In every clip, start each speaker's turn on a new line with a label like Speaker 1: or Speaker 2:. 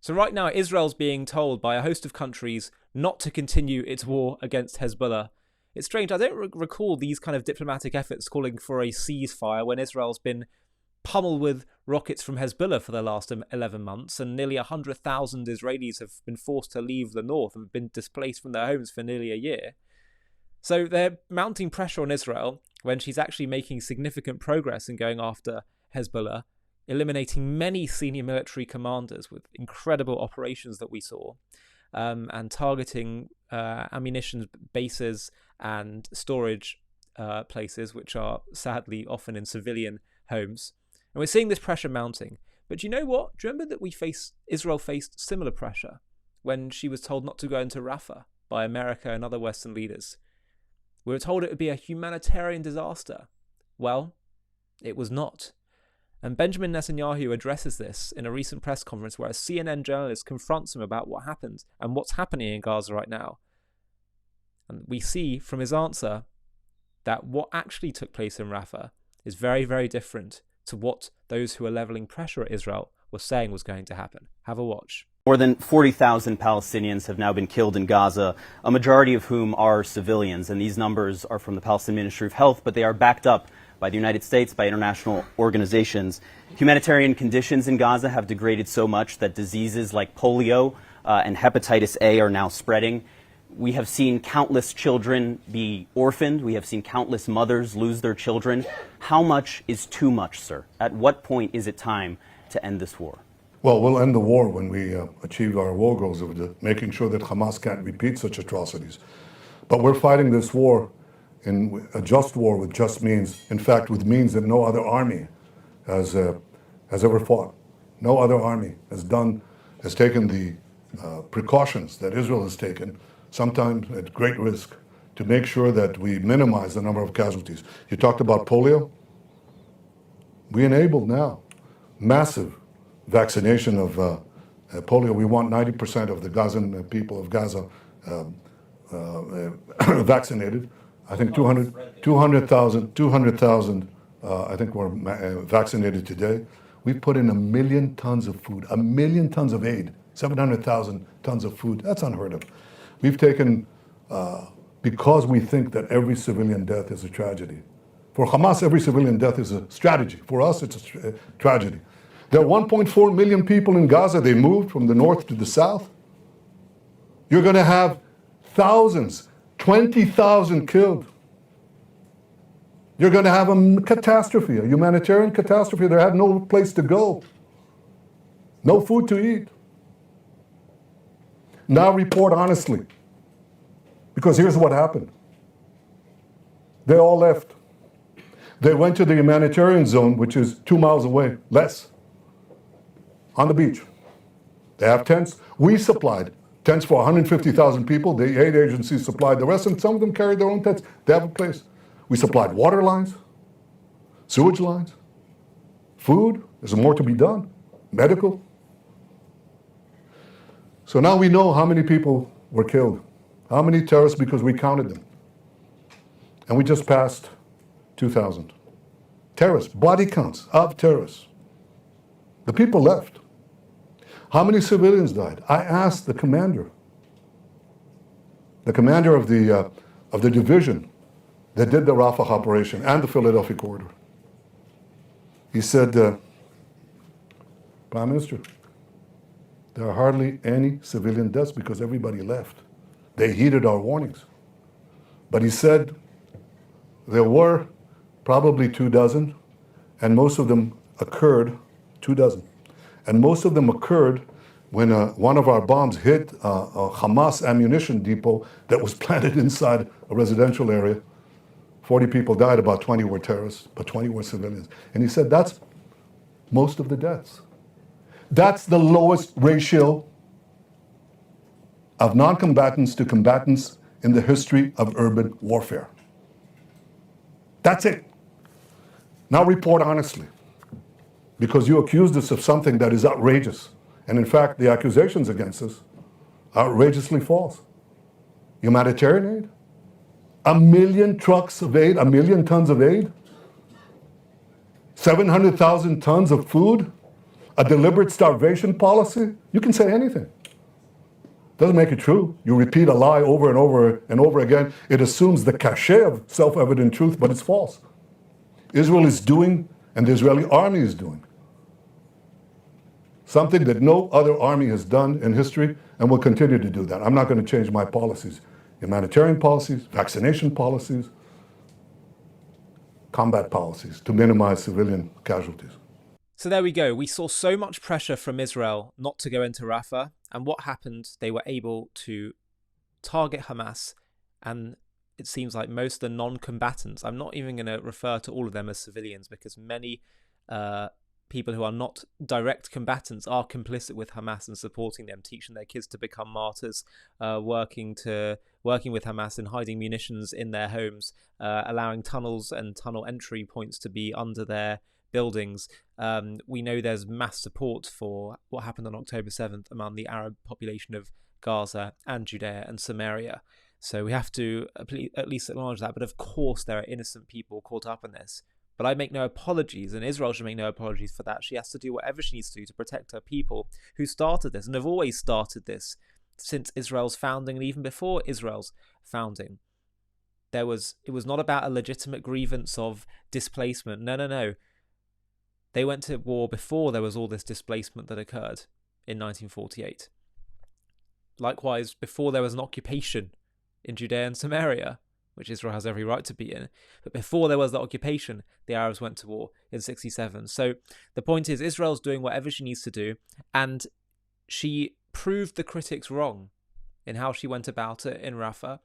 Speaker 1: So right now, Israel's being told by a host of countries not to continue its war against Hezbollah. It's strange. I don't recall these kind of diplomatic efforts calling for a ceasefire when Israel's been pummeled with rockets from Hezbollah for the last 11 months, and nearly 100,000 Israelis have been forced to leave the north and been displaced from their homes for nearly a year. So they're mounting pressure on Israel when she's actually making significant progress in going after Hezbollah, eliminating many senior military commanders with incredible operations that we saw, and targeting ammunition bases and storage places, which are sadly often in civilian homes. And we're seeing this pressure mounting. But do you know what? Do you remember that Israel faced similar pressure when she was told not to go into Rafah by America and other Western leaders? We were told it would be a humanitarian disaster. Well, it was not. And Benjamin Netanyahu addresses this in a recent press conference where a CNN journalist confronts him about what happened and what's happening in Gaza right now. And we see from his answer that what actually took place in Rafah is very, very different to what those who are leveling pressure at Israel were saying was going to happen. Have a watch.
Speaker 2: More than 40,000 Palestinians have now been killed in Gaza, a majority of whom are civilians. And these numbers are from the Palestinian Ministry of Health, but they are backed up by the United States, by international organizations. Humanitarian conditions in Gaza have degraded so much that diseases like polio and hepatitis A are now spreading. We have seen countless children be orphaned. We have seen countless mothers lose their children. How much is too much, sir? At what point is it time to end this war?
Speaker 3: Well, we'll end the war when we achieve our war goals of making sure that Hamas can't repeat such atrocities. But we're fighting this war in a just war with just means. In fact, with means that no other army has ever fought. No other army has taken the precautions that Israel has taken, sometimes at great risk, to make sure that we minimize the number of casualties. You talked about polio. We enabled now massive vaccination of polio. We want 90% of the Gazan people of Gaza vaccinated. I think 200,000 I think were vaccinated today. We've put in 1 million tons of food, 1 million tons of aid, 700,000 tons of food. That's unheard of. We've taken, because we think that every civilian death is a tragedy. For Hamas, every civilian death is a strategy. For us, it's a tragedy. There are 1.4 million people in Gaza. They moved from the north to the south. You're going to have thousands, 20,000 killed. You're going to have a catastrophe, a humanitarian catastrophe. They have no place to go, no food to eat. Now report honestly, because here's what happened. They all left. They went to the humanitarian zone, which is 2 miles away, less, on the beach. They have tents. We supplied tents for 150,000 people. The aid agencies supplied the rest, and some of them carried their own tents. They have a place. We supplied water lines, sewage lines, food. There's more to be done, medical. So now we know how many people were killed, how many terrorists, because we counted them. And we just passed 2,000. Terrorists, body counts of terrorists. The people left. How many civilians died? I asked the commander of the division that did the Rafah operation and the Philadelphia corridor. He said, Prime Minister, there are hardly any civilian deaths because everybody left. They heeded our warnings. But he said there were probably 24, and most of them occurred, 24, and most of them occurred when one of our bombs hit a Hamas ammunition depot that was planted inside a residential area. 40 people died, about 20 were terrorists, but 20 were civilians. And he said that's most of the deaths. That's the lowest ratio of non-combatants to combatants in the history of urban warfare. That's it. Now report honestly, because you accused us of something that is outrageous. And in fact, the accusations against us are outrageously false. Humanitarian aid? 1 million trucks of aid, 1 million tons of aid? 700,000 tons of food? a deliberate starvation policy, you can say anything. Doesn't make it true. You repeat a lie over and over and over again. It assumes the cachet of self-evident truth, but it's false. Israel is doing, and the Israeli army is doing, something that no other army has done in history and will continue to do that. I'm not going to change my policies. Humanitarian policies, vaccination policies, combat policies to minimize civilian casualties.
Speaker 1: So there we go. We saw so much pressure from Israel not to go into Rafah. And what happened? They were able to target Hamas. And it seems like most of the non-combatants, I'm not even going to refer to all of them as civilians, because many people who are not direct combatants are complicit with Hamas and supporting them, teaching their kids to become martyrs, working with Hamas and hiding munitions in their homes, allowing tunnels and tunnel entry points to be under their buildings. We know there's mass support for what happened on October 7th among the Arab population of Gaza and Judea and Samaria. So we have to at least acknowledge that. But of course, there are innocent people caught up in this. But I make no apologies, and Israel should make no apologies for that. She has to do whatever she needs to do to protect her people who started this and have always started this since Israel's founding and even before Israel's founding. It was not about a legitimate grievance of displacement. No. They went to war before there was all this displacement that occurred in 1948. Likewise, before there was an occupation in Judea and Samaria, which Israel has every right to be in. But before there was the occupation, the Arabs went to war in 1967. So the point is, Israel's doing whatever she needs to do, and she proved the critics wrong in how she went about it in Rafah.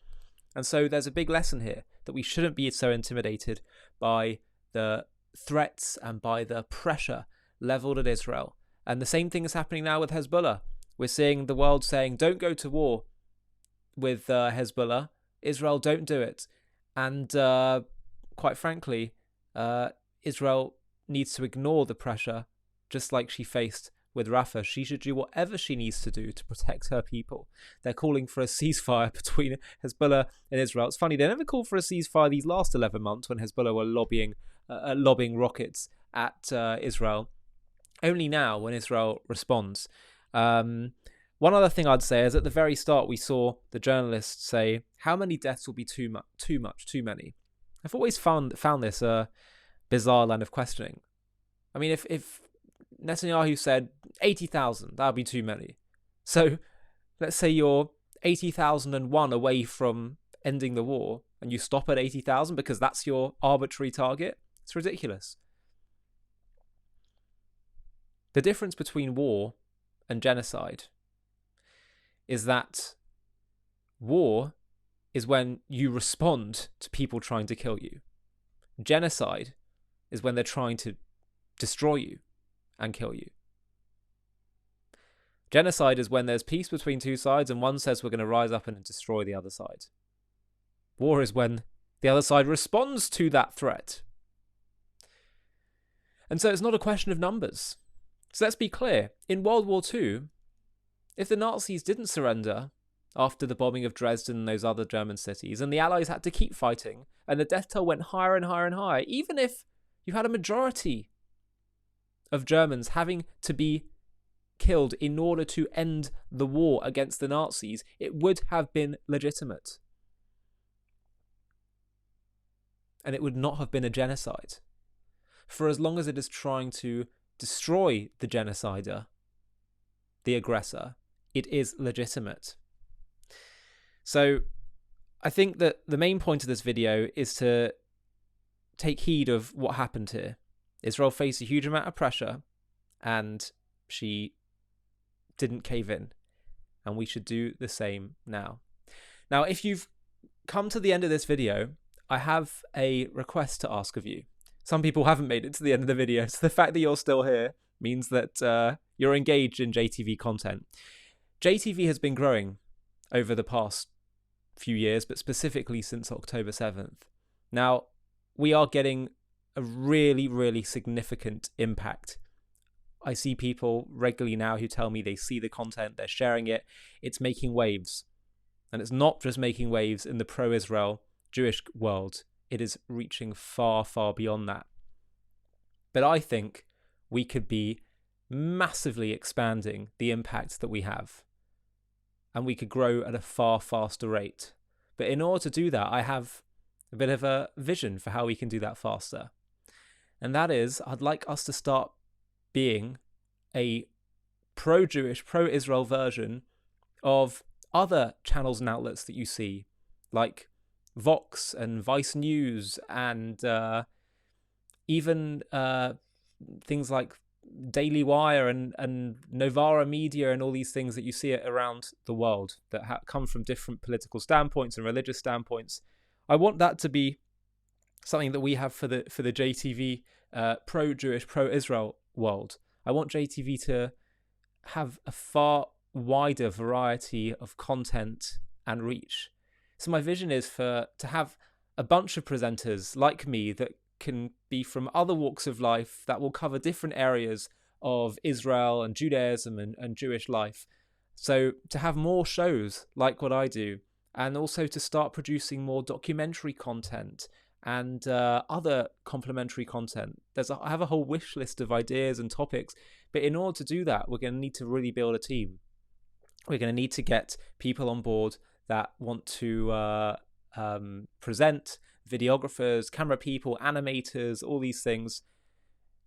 Speaker 1: And so there's a big lesson here that we shouldn't be so intimidated by the threats and by the pressure leveled at Israel. And the same thing is happening now with Hezbollah. We're seeing the world saying, don't go to war with Hezbollah. Israel, don't do it. And quite frankly, Israel needs to ignore the pressure, just like she faced with Rafah. She should do whatever she needs to do to protect her people. They're calling for a ceasefire between Hezbollah and Israel. It's funny, they never called for a ceasefire these last 11 months when Hezbollah were lobbing rockets at Israel. Only now, when Israel responds. One other thing I'd say is at the very start, we saw the journalists say, how many deaths will be too many? I've always found this a bizarre line of questioning. I mean, if Netanyahu said 80,000, that would be too many. So let's say you're 80,001 away from ending the war and you stop at 80,000 because that's your arbitrary target. It's ridiculous. The difference between war and genocide is that war is when you respond to people trying to kill you. Genocide is when they're trying to destroy you and kill you. Genocide is when there's peace between two sides and one says we're going to rise up and destroy the other side. War is when the other side responds to that threat. And so it's not a question of numbers. So let's be clear. In World War II, if the Nazis didn't surrender after the bombing of Dresden and those other German cities, and the Allies had to keep fighting, and the death toll went higher and higher and higher, even if you had a majority of Germans having to be killed in order to end the war against the Nazis, it would have been legitimate. And it would not have been a genocide. For as long as it is trying to destroy the genocider, the aggressor, it is legitimate. So I think that the main point of this video is to take heed of what happened here. Israel faced a huge amount of pressure and she didn't cave in. And we should do the same now. Now, if you've come to the end of this video, I have a request to ask of you. Some people haven't made it to the end of the video, so the fact that you're still here means that you're engaged in JTV content. JTV has been growing over the past few years, but specifically since October 7th. Now, we are getting a really, really significant impact. I see people regularly now who tell me they see the content, they're sharing it, it's making waves. And it's not just making waves in the pro-Israel Jewish world, it is reaching far, far beyond that. But I think we could be massively expanding the impact that we have. And we could grow at a far faster rate. But in order to do that, I have a bit of a vision for how we can do that faster. And that is, I'd like us to start being a pro-Jewish, pro-Israel version of other channels and outlets that you see, like Vox and Vice News and even things like Daily Wire and Novara Media and all these things that you see around the world that come from different political standpoints and religious standpoints. I want that to be something that we have for the JTV pro-Jewish, pro-Israel world. I want JTV to have a far wider variety of content and reach. So my vision is to have a bunch of presenters like me that can be from other walks of life that will cover different areas of Israel and Judaism and Jewish life. So to have more shows like what I do, and also to start producing more documentary content and other complementary content. I have a whole wish list of ideas and topics, but in order to do that, we're going to need to really build a team. We're going to need to get people on board that want to present, videographers, camera people, animators, all these things.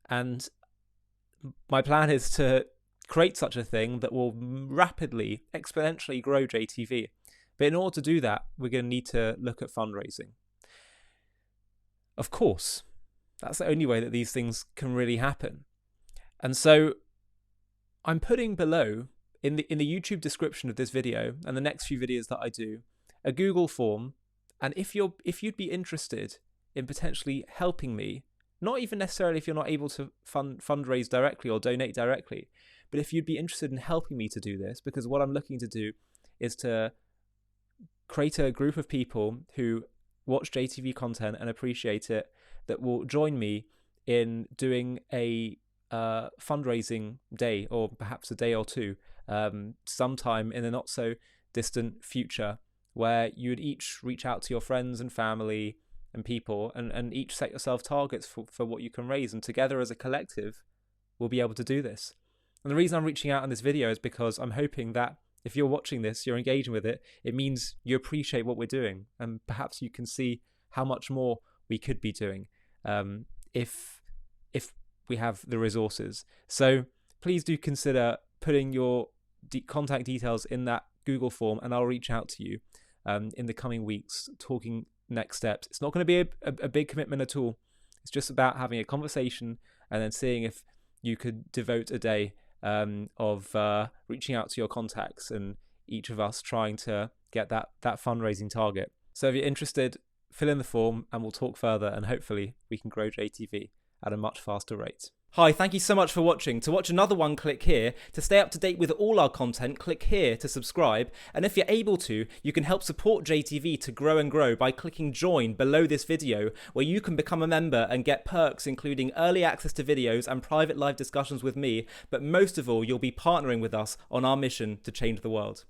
Speaker 1: And my plan is to create such a thing that will rapidly, exponentially grow JTV. But in order to do that, we're going to need to look at fundraising. Of course, that's the only way that these things can really happen. And so I'm putting below in the YouTube description of this video and the next few videos that I do, a Google form. And if you'd be interested in potentially helping me, not even necessarily if you're not able to fundraise directly or donate directly, but if you'd be interested in helping me to do this, because what I'm looking to do is to create a group of people who watch JTV content and appreciate it, that will join me in doing a fundraising day, or perhaps a day or two, sometime in the not so distant future, where you would each reach out to your friends and family and people and each set yourself targets for what you can raise, and together as a collective we'll be able to do this. And the reason I'm reaching out in this video is because I'm hoping that if you're watching this, you're engaging with it, it means you appreciate what we're doing, and perhaps you can see how much more we could be doing if we have the resources. So please do consider putting your contact details in that Google form, and I'll reach out to you in the coming weeks, talking next steps. It's not going to be a big commitment at all. It's just about having a conversation and then seeing if you could devote a day of reaching out to your contacts and each of us trying to get that fundraising target. So if you're interested, fill in the form and we'll talk further, and hopefully we can grow JTV at a much faster rate. Hi, thank you so much for watching. To watch another one, click here. To stay up to date with all our content, click here to subscribe. And if you're able to, you can help support JTV to grow and grow by clicking join below this video, where you can become a member and get perks including early access to videos and private live discussions with me. But most of all, you'll be partnering with us on our mission to change the world.